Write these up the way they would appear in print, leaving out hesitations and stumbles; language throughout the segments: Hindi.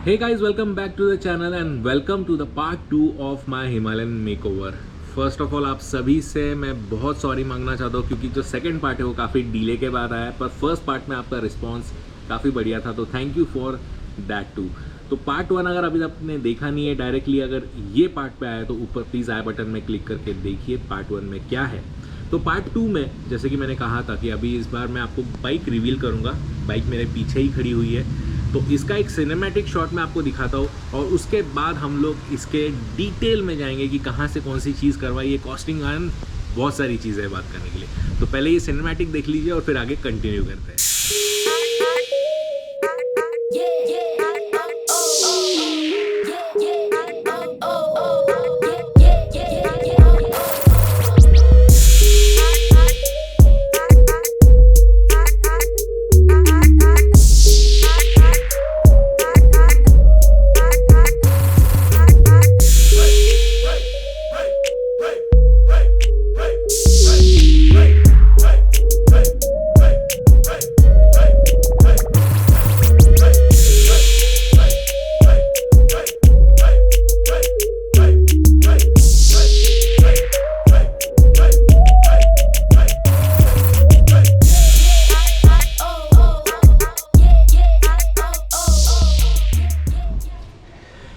Hey guys, welcome back to the channel and welcome to the part 2 of my Himalayan makeover. First of all आप सभी से मैं बहुत सॉरी मांगना चाहता हूँ क्योंकि जो सेकंड पार्ट है वो काफ़ी डिले के बाद आया, पर फर्स्ट पार्ट में आपका रिस्पांस काफ़ी बढ़िया था, तो thank you for that too. तो पार्ट 1 अगर अभी आपने देखा नहीं है डायरेक्टली, अगर ये पार्ट पे आया तो ऊपर प्लीज़ आई बटन में क्लिक करके देखिए पार्ट 1 में क्या है। तो पार्ट 2 में जैसे कि मैंने कहा था कि अभी इस बार मैं आपको बाइक रिवील करूँगा। बाइक मेरे पीछे ही खड़ी हुई है, तो इसका एक सिनेमैटिक शॉट मैं आपको दिखाता हूँ और उसके बाद हम लोग इसके डिटेल में जाएंगे कि कहाँ से कौन सी चीज़ करवाई है, कॉस्टिंग एंड बहुत सारी चीज़ें बात करने के लिए। तो पहले ये सिनेमैटिक देख लीजिए और फिर आगे कंटिन्यू करते हैं।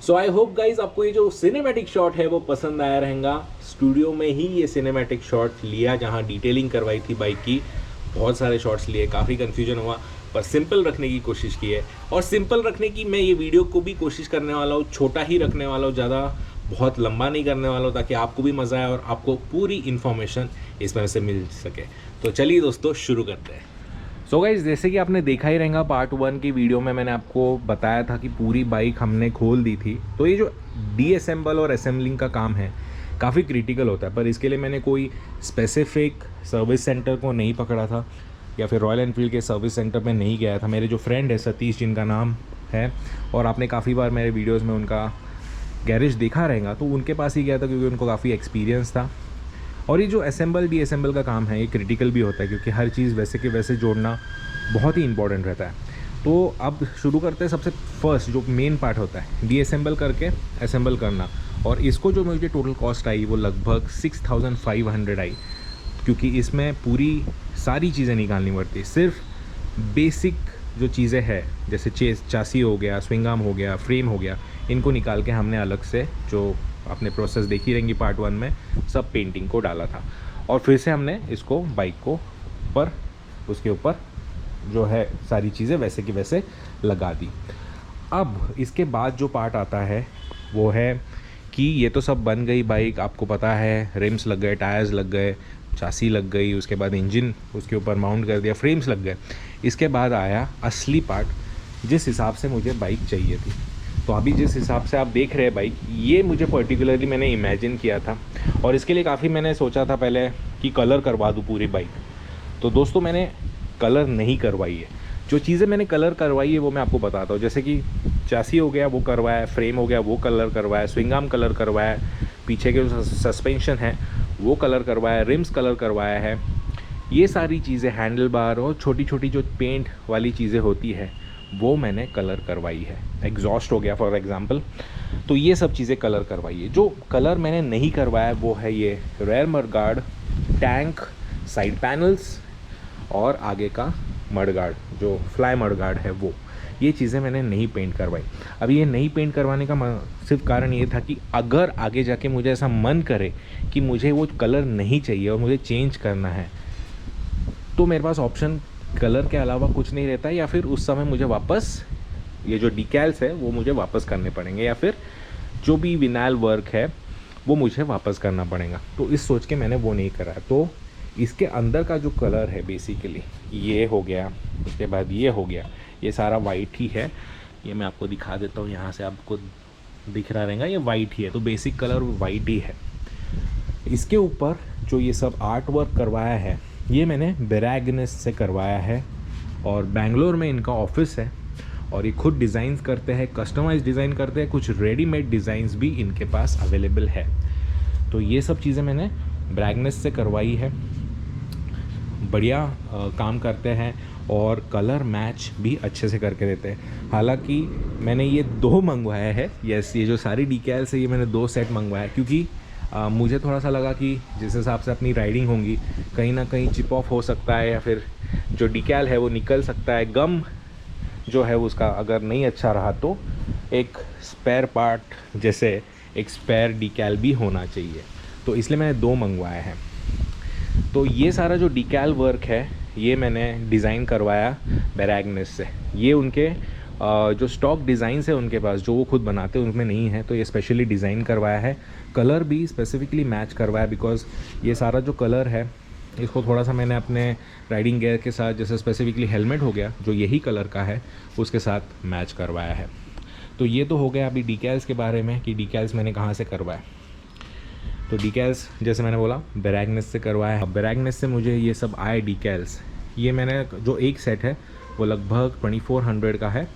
सो आई होप गाइज आपको ये जो सिनेमैटिक शॉट है वो पसंद आया रहेगा। स्टूडियो में ही ये सिनेमैटिक शॉट लिया जहाँ डिटेलिंग करवाई थी बाइक की, बहुत सारे शॉट्स लिए, काफ़ी कन्फ्यूजन हुआ पर सिंपल रखने की कोशिश की है। और सिंपल रखने की मैं ये वीडियो को भी कोशिश करने वाला हूँ, छोटा ही रखने वाला हूँ, ज़्यादा बहुत लंबा नहीं करने वाला हूँ, ताकि आपको भी मज़ा आए और आपको पूरी इन्फॉर्मेशन इसमें से मिल सके। तो चलिए दोस्तों शुरू करते हैं। सो गाइज जैसे कि आपने देखा ही रहेगा पार्ट 1 की वीडियो में मैंने आपको बताया था कि पूरी बाइक हमने खोल दी थी। तो ये जो डीअसेंबल और असेंबलिंग का काम है काफ़ी क्रिटिकल होता है, पर इसके लिए मैंने कोई स्पेसिफिक सर्विस सेंटर को नहीं पकड़ा था या फिर रॉयल एनफील्ड के सर्विस सेंटर में नहीं गया था। मेरे जो फ्रेंड है सतीश, जिनका नाम है, और आपने काफ़ी बार मेरे वीडियोज़ में उनका गैरेज देखा रहेगा, तो उनके पास ही गया था क्योंकि उनको काफ़ी एक्सपीरियंस था। और ये जो असेंबल डीअसेंबल का काम है ये क्रिटिकल भी होता है क्योंकि हर चीज़ वैसे के वैसे जोड़ना बहुत ही इंपॉर्टेंट रहता है। तो अब शुरू करते हैं। सबसे फर्स्ट जो मेन पार्ट होता है डीअसेंबल करके असेंबल करना, और इसको जो मुझे टोटल कॉस्ट आई वो लगभग 6500 आई, क्योंकि इसमें पूरी सारी चीज़ें निकालनी पड़ती। सिर्फ बेसिक जो चीज़ें हैं जैसे चासी हो गया, स्विंग आर्म हो गया, फ्रेम हो गया, इनको निकाल के हमने अलग से, जो आपने प्रोसेस देखी रहेंगी पार्ट 1 में, सब पेंटिंग को डाला था। और फिर से हमने इसको बाइक को पर उसके ऊपर जो है सारी चीज़ें वैसे की वैसे लगा दी। अब इसके बाद जो पार्ट आता है वो है कि ये तो सब बन गई बाइक, आपको पता है, रिम्स लग गए, टायर्स लग गए, चासी लग गई, उसके बाद इंजन उसके ऊपर माउंट कर दिया, फ्रेम्स लग गए। इसके बाद आया असली पार्ट, जिस हिसाब से मुझे बाइक चाहिए थी। तो अभी जिस हिसाब से आप देख रहे हैं बाइक, ये मुझे पर्टिकुलरली मैंने इमेजिन किया था और इसके लिए काफ़ी मैंने सोचा था पहले कि कलर करवा दूँ पूरी बाइक। तो दोस्तों मैंने कलर नहीं करवाई है। जो चीज़ें मैंने कलर करवाई है वो मैं आपको बताता हूँ। जैसे कि चासी हो गया वो करवाया, फ्रेम हो गया वो कलर करवाया, स्विंग आर्म कलर करवाया, पीछे के जो सस्पेंशन है वो कलर करवाया, रिम्स कलर करवाया है। ये सारी चीज़ें, हैंडल बार और छोटी छोटी जो पेंट वाली चीज़ें होती है वो मैंने कलर करवाई है। एग्जॉस्ट हो गया फॉर एग्जांपल, तो ये सब चीज़ें कलर करवाई है। जो कलर मैंने नहीं करवाया वो है ये rear mudguard, tank, side panels और आगे का मडगार्ड, जो फ्लाई मडगार्ड है वो। ये चीज़ें मैंने नहीं पेंट करवाई। अब ये नहीं पेंट करवाने का सिर्फ कारण ये था कि अगर आगे जाके मुझे ऐसा मन करे कि मुझे वो कलर नहीं चाहिए और मुझे चेंज करना है, तो मेरे पास ऑप्शन कलर के अलावा कुछ नहीं रहता है, या फिर उस समय मुझे वापस ये जो डिकैल्स है वो मुझे वापस करने पड़ेंगे, या फिर जो भी विनाइल वर्क है वो मुझे वापस करना पड़ेगा। तो इस सोच के मैंने वो नहीं करा। तो इसके अंदर का जो कलर है बेसिकली ये हो गया, उसके बाद ये हो गया, ये सारा वाइट ही है। ये मैं आपको दिखा देता हूँ, यहाँ से आपको दिख रहा रहेगा, ये वाइट ही है। तो बेसिक कलर वाइट ही है। इसके ऊपर जो ये सब आर्ट वर्क करवाया है ये मैंने बेरागनेस से करवाया है, और बेंगलोर में इनका ऑफिस है और ये खुद डिज़ाइंस करते हैं, कस्टमाइज डिज़ाइन करते हैं, कुछ रेडीमेड डिज़ाइंस भी इनके पास अवेलेबल है। तो ये सब चीज़ें मैंने ब्रैगनेस से करवाई है। बढ़िया काम करते हैं और कलर मैच भी अच्छे से करके देते हैं। हालांकि मैंने ये 2 मंगवाया है, यस, ये जो सारी डिकैल्स है ये मैंने 2 सेट मंगवाया है, क्योंकि मुझे थोड़ा सा लगा कि जिस हिसाब से अपनी राइडिंग होंगी कहीं ना कहीं चिप ऑफ हो सकता है या फिर जो डिकैल है वो निकल सकता है, गम जो है उसका अगर नहीं अच्छा रहा तो एक स्पेयर पार्ट जैसे एक स्पेयर डिकैल भी होना चाहिए, तो इसलिए मैंने 2 मंगवाए हैं। तो ये सारा जो डिकैल वर्क है ये मैंने डिज़ाइन करवाया बेरागनेस से। ये उनके जो स्टॉक डिज़ाइंस है उनके पास जो वो खुद बनाते हैं उनमें नहीं है, तो ये स्पेशली डिज़ाइन करवाया है। कलर भी स्पेसिफिकली मैच करवाया, बिकॉज़ ये सारा जो कलर है इसको थोड़ा सा मैंने अपने राइडिंग गियर के साथ, जैसे स्पेसिफिकली हेलमेट हो गया जो यही कलर का है, उसके साथ मैच करवाया है। तो ये तो हो गया अभी डिकैल्स के बारे में कि डिकैल्स मैंने कहाँ से करवाए। तो डिकैल्स जैसे मैंने बोला बेरागनेस से करवाया है। बेरागनेस से मुझे ये सब आए डिकैल्स, ये मैंने जो एक सेट है वो लगभग 2400 का है,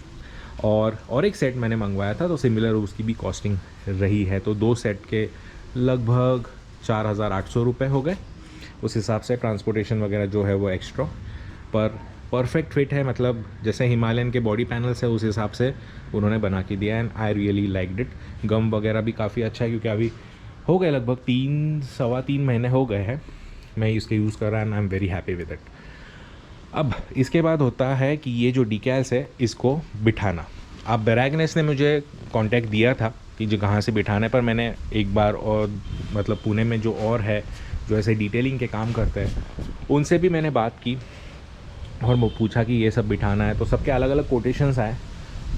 और एक सेट मैंने मंगवाया था तो सिमिलर उसकी भी कॉस्टिंग रही है, तो 2 सेट के लगभग 4800 रुपये हो गए। उस हिसाब से ट्रांसपोर्टेशन वगैरह जो है वो एक्स्ट्रा, पर परफेक्ट फिट है, मतलब जैसे हिमालयन के बॉडी पैनल्स है उस हिसाब से उन्होंने बना के दिया, and I really liked it. Gum वगैरह भी काफ़ी अच्छा है, क्योंकि अभी हो गए लगभग 3-3.25 महीने हो गए हैं मैं इसके यूज़ कर रहा है, and I am very happy with it. अब इसके बाद होता है कि ये जो डिकैल्स है इसको बिठाना। अब बेरागनेस ने मुझे कांटेक्ट दिया था कि जो कहाँ से बिठाना है, पर मैंने एक बार और मतलब पुणे में जो और है जो ऐसे डिटेलिंग के काम करते हैं उनसे भी मैंने बात की और वो पूछा कि ये सब बिठाना है, तो सबके अलग अलग कोटेशंस आए,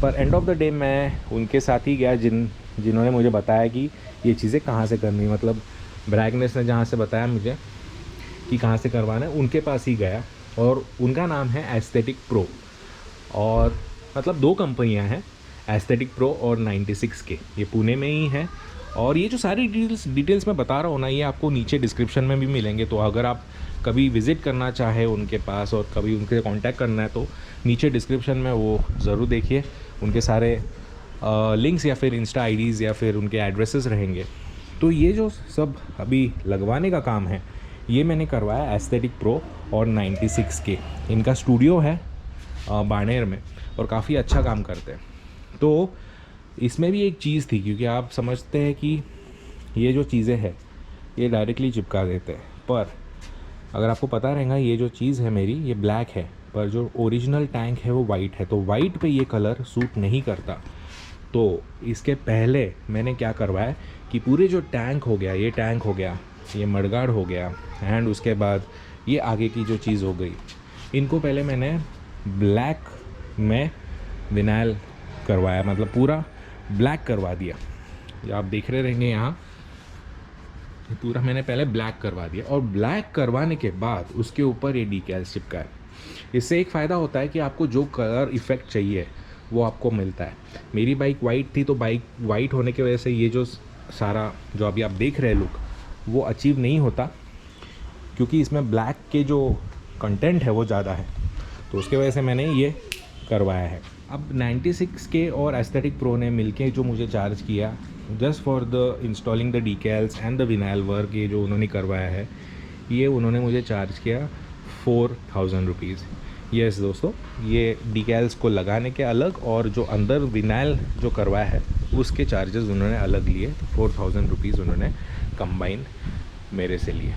पर एंड ऑफ द डे मैं उनके साथ ही गया जिन्होंने मुझे बताया कि ये चीज़ें कहाँ से करनी, मतलब बेरागनेस ने जहाँ से बताया मुझे कि कहाँ से करवाना है उनके पास ही गया, और उनका नाम है एस्थेटिक प्रो, और मतलब 2 कंपनियां हैं, एस्थेटिक प्रो और 96 के, ये पुणे में ही है। और ये जो सारी डिटेल्स मैं बता रहा हूँ ना, ये आपको नीचे डिस्क्रिप्शन में भी मिलेंगे, तो अगर आप कभी विज़िट करना चाहे उनके पास और कभी उनके कांटेक्ट करना है तो नीचे डिस्क्रिप्शन में वो ज़रूर देखिए, उनके सारे लिंक्स या फिर इंस्टा आईडीज़ या फिर उनके एड्रेसेस रहेंगे। तो ये जो सब अभी लगवाने का काम है ये मैंने करवाया एस्थेटिक प्रो और 96 के, इनका स्टूडियो है बाड़मेर में और काफ़ी अच्छा काम करते हैं। तो इसमें भी एक चीज़ थी, क्योंकि आप समझते हैं कि ये जो चीज़ें हैं ये डायरेक्टली चिपका देते हैं, पर अगर आपको पता रहेगा ये जो चीज़ है मेरी ये ब्लैक है, पर जो ओरिजिनल टैंक है वो वाइट है, तो वाइट पे ये कलर सूट नहीं करता। तो इसके पहले मैंने क्या करवाया कि पूरे जो टैंक हो गया, ये टैंक हो गया, ये मडगार्ड हो गया, एंड उसके बाद ये आगे की जो चीज़ हो गई, इनको पहले मैंने ब्लैक में विनाइल करवाया, मतलब पूरा ब्लैक करवा दिया। ये आप देख रहे रहेंगे यहाँ, पूरा मैंने पहले ब्लैक करवा दिया, और ब्लैक करवाने के बाद उसके ऊपर ये डिकैल्स चिपकाए। इससे एक फ़ायदा होता है कि आपको जो कलर इफ़ेक्ट चाहिए वो आपको मिलता है। मेरी बाइक वाइट थी, तो बाइक वाइट होने की वजह से ये जो सारा जो अभी आप देख रहे हैं लुक वो अचीव नहीं होता, क्योंकि इसमें ब्लैक के जो कंटेंट है वो ज़्यादा है, तो उसके वजह से मैंने ये करवाया है। अब 96 के और एस्थेटिक प्रो ने मिलके जो मुझे चार्ज किया just for the installing the decals and the vinyl work, ये जो उन्होंने करवाया है, ये उन्होंने मुझे चार्ज किया 4000 रुपीज़। यस दोस्तों, ये डिकैल्स को लगाने के अलग और जो अंदर विनाइल जो करवाया है उसके चार्जेस उन्होंने अलग लिए, 4000 रुपीज़ उन्होंने कंबाइन मेरे से लिए।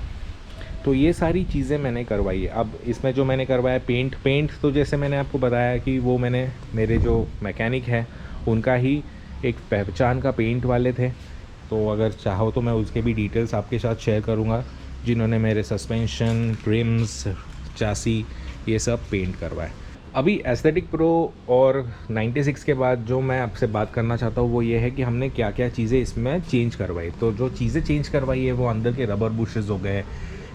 तो ये सारी चीज़ें मैंने करवाई है। अब इसमें जो मैंने करवाया पेंट तो जैसे मैंने आपको बताया कि वो मैंने मेरे जो मैकेनिक है उनका ही एक पहचान का पेंट वाले थे, तो अगर चाहो तो मैं उसके भी डिटेल्स आपके साथ शेयर करूँगा, जिन्होंने मेरे सस्पेंशन, ट्रिम्स, चासी ये सब पेंट करवाए। अभी एस्थेटिक प्रो और 96 के बाद जो मैं आपसे बात करना चाहता हूँ वो ये है कि हमने क्या क्या चीज़ें इसमें चेंज करवाई। तो जो चीज़ें चेंज करवाई है वो अंदर के रबर बुशेस हो गए,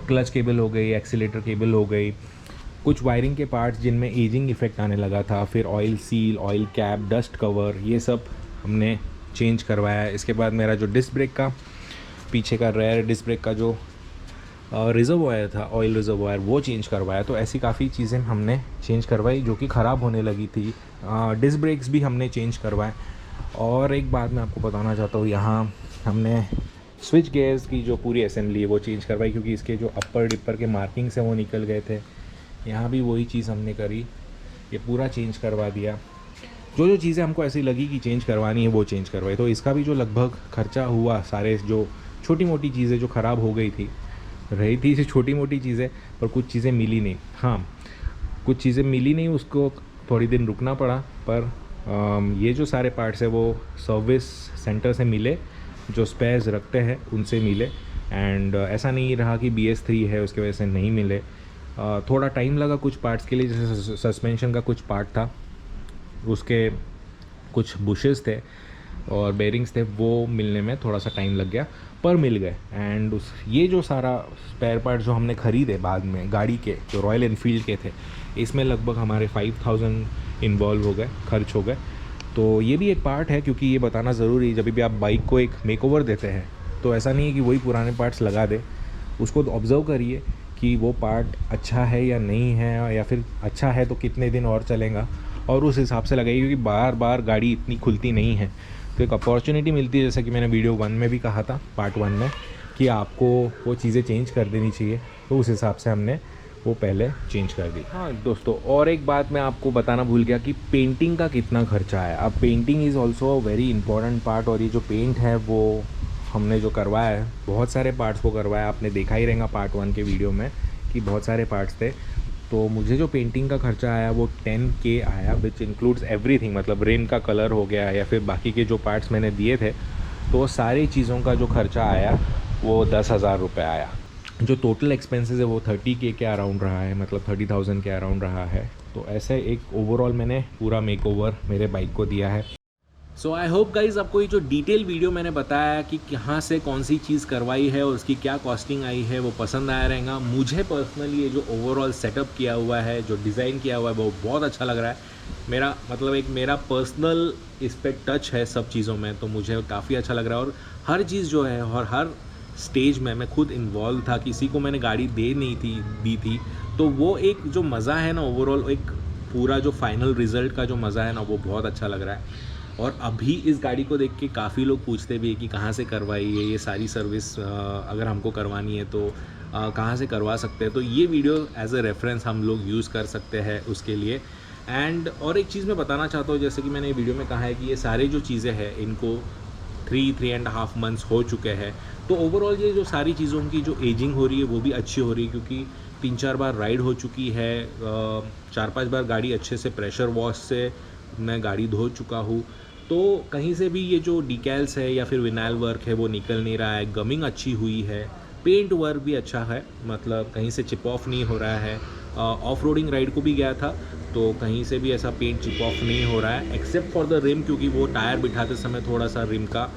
क्लच केबल हो गई, एक्सीलेटर केबल हो गई, कुछ वायरिंग के पार्ट्स जिनमें एजिंग इफेक्ट आने लगा था, फिर oil seal, oil cap, dust cover, ये सब हमने चेंज करवाया। इसके बाद मेरा जो डिस्क ब्रेक का पीछे का रेयर डिस्क ब्रेक का जो रिजर्वॉयर था, ऑयल रिजर्वॉयर, वो चेंज करवाया। तो ऐसी काफ़ी चीज़ें हमने चेंज करवाई जो कि ख़राब होने लगी थी। डिस्क ब्रेक्स भी हमने चेंज करवाए। और एक बात मैं आपको बताना चाहता हूँ, यहाँ हमने स्विच गेयर्स की जो पूरी असेंबली है वो चेंज करवाई, क्योंकि इसके जो अपर डिपर के मार्किंग्स हैं वो निकल गए थे। यहाँ भी वही चीज़ हमने करी, ये पूरा चेंज करवा दिया। जो जो चीज़ें हमको ऐसी लगी कि चेंज करवानी है वो चेंज करवाई। तो इसका भी जो लगभग खर्चा हुआ, सारे जो छोटी मोटी चीज़ें जो ख़राब हो गई थी, रही थी छोटी मोटी चीज़ें, पर कुछ चीज़ें मिली नहीं। हाँ, कुछ चीज़ें मिली नहीं, उसको थोड़ी दिन रुकना पड़ा। पर ये जो सारे पार्ट्स है वो सर्विस सेंटर से मिले, जो स्पेयर्स रखते हैं उनसे मिले। एंड ऐसा नहीं रहा कि BS3 है उसकी वजह से नहीं मिले। थोड़ा टाइम लगा कुछ पार्ट्स के लिए, जैसे सस्पेंशन का कुछ पार्ट था, उसके कुछ बुशेस थे और बेरिंग्स थे, वो मिलने में थोड़ा सा टाइम लग गया, पर मिल गए। एंड ये जो सारा स्पेयर पार्ट जो हमने ख़रीदे बाद में गाड़ी के, जो रॉयल एनफील्ड के थे, इसमें लगभग हमारे 5000 इन्वॉल्व हो गए, खर्च हो गए। तो ये भी एक पार्ट है, क्योंकि ये बताना ज़रूरी है, जब भी आप बाइक को एक मेकओवर देते हैं तो ऐसा नहीं है कि वही पुराने पार्ट्स लगा दे। उसको ऑब्ज़र्व करिए कि वो पार्ट अच्छा है या नहीं है, या फिर अच्छा है तो कितने दिन और चलेगा, और उस हिसाब से लगाइए, क्योंकि बार बार गाड़ी इतनी खुलती नहीं है। तो एक अपॉर्चुनिटी मिलती है, जैसा कि मैंने वीडियो 1 में भी कहा था, पार्ट 1 में, कि आपको वो चीज़ें चेंज कर देनी चाहिए। तो उस हिसाब से हमने वो पहले चेंज कर दी। हाँ दोस्तों, और एक बात मैं आपको बताना भूल गया कि पेंटिंग का कितना खर्चा है। अब painting is also very important part, और ये जो पेंट है वो हमने जो करवाया है, बहुत सारे पार्ट्स को करवाया, आपने देखा ही रहेगा पार्ट 1 के वीडियो में कि बहुत सारे पार्ट्स थे। तो मुझे जो पेंटिंग का खर्चा आया वो 10K आया, विच इंक्लूड्स एवरीथिंग, मतलब रिम का कलर हो गया या फिर बाकी के जो पार्ट्स मैंने दिए थे, तो सारी चीज़ों का जो खर्चा आया वो 10,000 रुपये आया। जो टोटल एक्सपेंसेस है वो 30K के अराउंड रहा है, मतलब 30,000 के अराउंड रहा है। तो ऐसे एक ओवरऑल मैंने पूरा मेकओवर मेरे बाइक को दिया है। सो आई होप गाइज़ आपको ये जो डिटेल वीडियो मैंने बताया कि कहाँ से कौन सी चीज़ करवाई है और उसकी क्या कॉस्टिंग आई है, वो पसंद आया रहेगा। मुझे पर्सनली ये जो ओवरऑल सेटअप किया हुआ है, जो डिज़ाइन किया हुआ है, वो बहुत अच्छा लग रहा है। मेरा मतलब एक मेरा पर्सनल इस पर टच है सब चीज़ों में, तो मुझे काफ़ी अच्छा लग रहा है। और हर चीज़ जो है और हर स्टेज में मैं खुद इन्वॉल्व था, किसी को मैंने गाड़ी दी थी। तो वो एक जो मज़ा है ना, ओवरऑल एक पूरा जो फाइनल रिज़ल्ट का जो मज़ा है ना, वो बहुत अच्छा लग रहा है। और अभी इस गाड़ी को देख के काफ़ी लोग पूछते भी है कि कहाँ से करवाई है ये सारी सर्विस, अगर हमको करवानी है तो कहाँ से करवा सकते हैं। तो ये वीडियो एज ए रेफरेंस हम लोग यूज़ कर सकते हैं उसके लिए। एंड और एक चीज़ मैं बताना चाहता हूँ, जैसे कि मैंने वीडियो में कहा है कि ये सारे जो चीज़ें हैं इनको 3.5 मंथ्स हो चुके हैं। तो ओवरऑल ये जो सारी चीज़ों की जो एजिंग हो रही है वो भी अच्छी हो रही है, क्योंकि 3-4 बार राइड हो चुकी है, 4-5 बार गाड़ी अच्छे से प्रेशर वॉश से मैं गाड़ी धो चुका हूँ। तो कहीं से भी ये जो डिकैल्स है या फिर विनाइल वर्क है वो निकल नहीं रहा है, गमिंग अच्छी हुई है, पेंट वर्क भी अच्छा है, मतलब कहीं से चिप ऑफ नहीं हो रहा है। ऑफ रोडिंग राइड को भी गया था तो कहीं से भी ऐसा पेंट चिप ऑफ नहीं हो रहा है, एक्सेप्ट फॉर द रिम, क्योंकि वो टायर बिठाते समय थोड़ा सा रिम का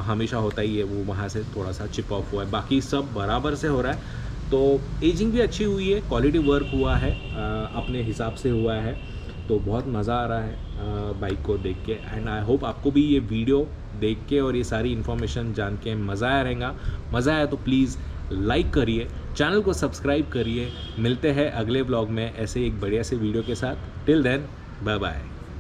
हमेशा होता ही है, वो वहाँ से थोड़ा सा चिप ऑफ हुआ है, बाकी सब बराबर से हो रहा है। तो एजिंग भी अच्छी हुई है, क्वालिटी वर्क हुआ है, अपने हिसाब से हुआ है। तो बहुत मज़ा आ रहा है बाइक को देख के। एंड आई होप आपको भी ये वीडियो देख के और ये सारी इन्फॉर्मेशन जान के मज़ा आया रहेगा। मज़ा आया तो प्लीज़ लाइक करिए, चैनल को सब्सक्राइब करिए। मिलते हैं अगले व्लॉग में ऐसे एक बढ़िया से वीडियो के साथ। Till then bye bye.